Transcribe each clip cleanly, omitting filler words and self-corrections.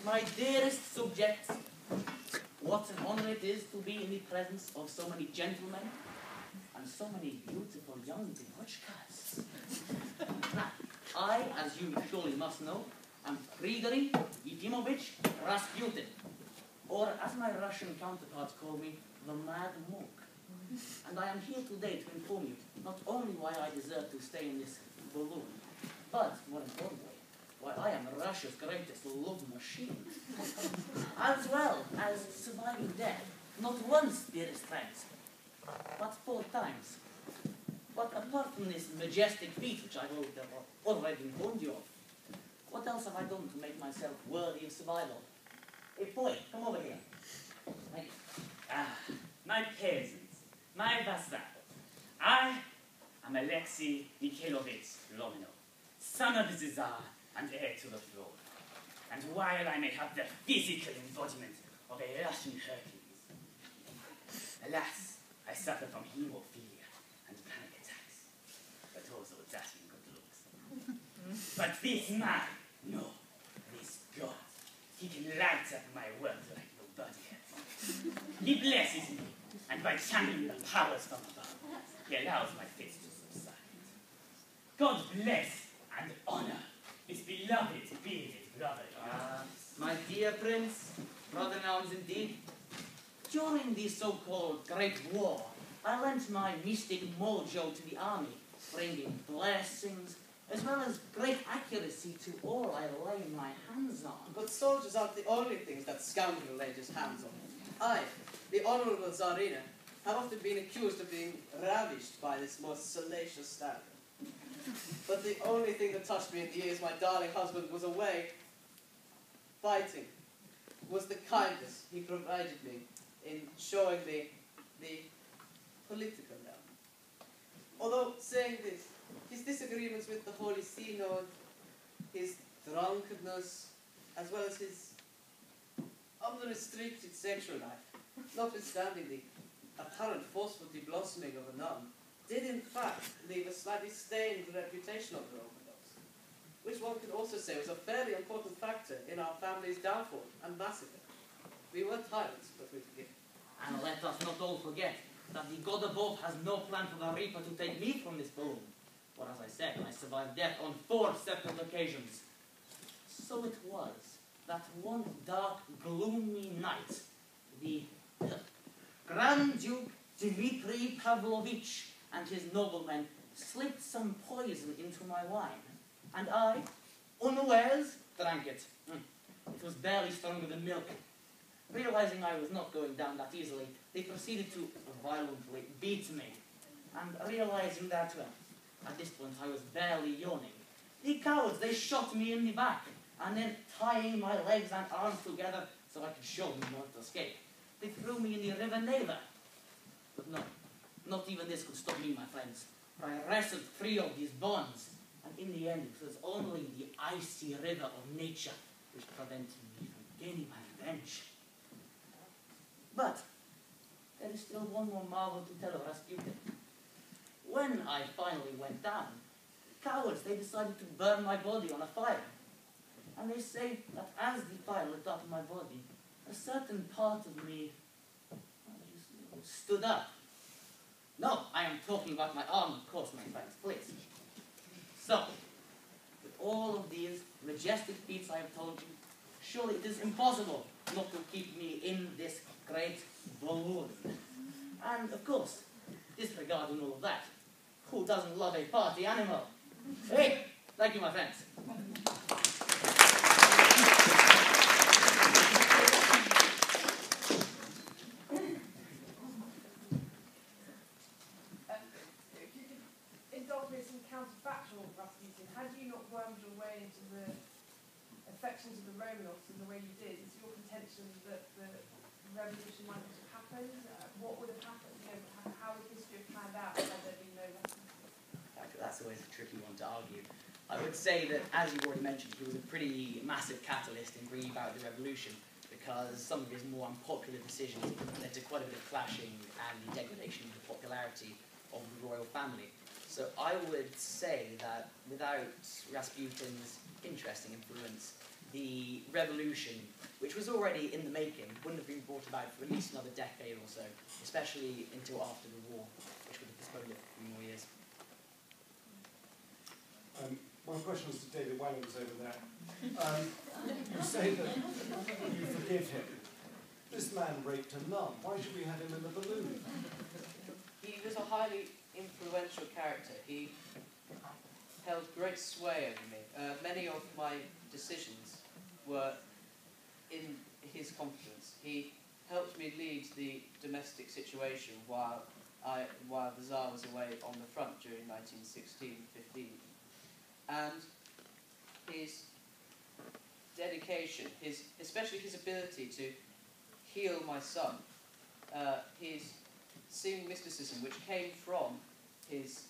My dearest subjects, what an honor it is to be in the presence of so many gentlemen and so many beautiful young devochkas. Now, I, as you surely must know, am Grigory Yefimovich Rasputin, or as my Russian counterparts call me, the Mad Monk. And I am here today to inform you not only why I deserve to stay in this balloon, but, more importantly, why I am Russia's greatest love machine. As well as surviving death, not once, dearest friends, but 4 times. But apart from this majestic feat, which I've already informed you of, what else have I done to make myself worthy of survival? Hey, boy, come over here. Thank you. Ah, my peasants, my vassals. I am Alexei Mikhailovich Lominov, son of the Tsar and heir to the throne. And while I may have the physical embodiment of a Russian Hercules, alas, I suffer from hemophilia and panic attacks, but also dashing good looks. But this man, no, this God, he can light up my world like nobody else. He blesses me, and by channeling the powers from above, he allows my fits to subside. God bless and honor his beloved bearded brother. My dear prince, brother in arms indeed, during the so-called Great War, I lent my mystic mojo to the army, bringing blessings, as well as great accuracy to all I lay my hands on. But soldiers aren't the only things that scoundrel laid his hands on. I, the Honourable Tsarina, have often been accused of being ravished by this most salacious stallion. But the only thing that touched me in the years my darling husband was away fighting was the kindness he provided me in showing me the political realm. Although, saying this, his disagreements with the Holy Synod, his drunkenness, as well as his unrestricted sexual life, notwithstanding the apparent forceful blossoming of a nun, did in fact leave a slightly stained reputation of the Orthodox, which one could also say was a fairly important factor in our family's downfall and massacre. We were tyrants, but we forgive. And let us not all forget that the God above has no plan for the Reaper to take me from this balloon. For as I said, I survived death on 4 separate occasions. So it was that one dark, gloomy night, the Grand Duke Dmitri Pavlovich and his noblemen slipped some poison into my wine, and I, unawares, drank it. It was barely stronger than milk. Realizing I was not going down that easily, they proceeded to violently beat me. And realizing that, well, at this point I was barely yawning, the cowards, they shot me in the back, and then tying my legs and arms together so I could show them not to escape, they threw me in the river Neva. But no, not even this could stop me, my friends, for I wrestled free of these bonds, and in the end it was only the icy river of nature which prevented me from gaining my revenge. But there is still one more marvel to tell of Rasputin. When I finally went down, the cowards, they decided to burn my body on a fire. And they say that as the fire lit up my body, a certain part of me stood up. No, I am talking about my arm, of course, my friends, please. So, with all of these majestic feats I have told you, surely it is impossible not to keep me in this great balloon. And, of course, disregarding all of that, who doesn't love a party animal? Hey, thank you, my friends. Counterfactual, Rasputin, had you not wormed your way into the affections of the Romanovs in the way you did, is your contention that the revolution might not have happened? What would have happened? You know, how would history have planned out had there been no Rasputin? That's always a tricky one to argue. I would say that, as you already mentioned, he was a pretty massive catalyst in bringing about the revolution, because some of his more unpopular decisions led to quite a bit of clashing and the degradation of the popularity of the royal family. So I would say that without Rasputin's interesting influence the revolution, which was already in the making, wouldn't have been brought about for at least another decade or so, especially until after the war, which would have postponed it for a few more years. My question was to David Wallings over there. You say that you forgive him. This man raped a nun. Why should we have him in the balloon? He was a highly influential character. He held great sway over me. Many of my decisions were in his confidence. He helped me lead the domestic situation while the Tsar was away on the front during 1916-15. And his dedication, especially his ability to heal my son, his seeing mysticism, which came from his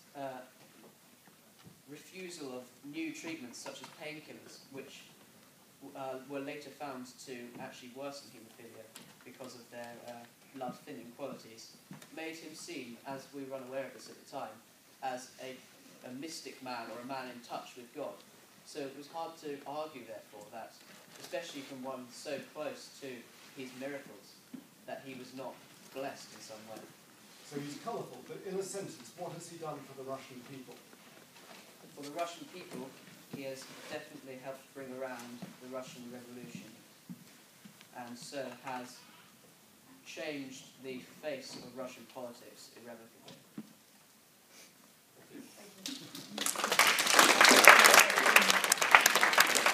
refusal of new treatments such as painkillers, which were later found to actually worsen haemophilia because of their blood-thinning qualities, made him seem, as we were unaware of this at the time, as a mystic man or a man in touch with God. So it was hard to argue, therefore, that, especially from one so close to his miracles, that he was not blessed in some way. So he's colourful, but in a sentence, what has he done for the Russian people? For the Russian people, he has definitely helped bring around the Russian Revolution, and so has changed the face of Russian politics irrevocably.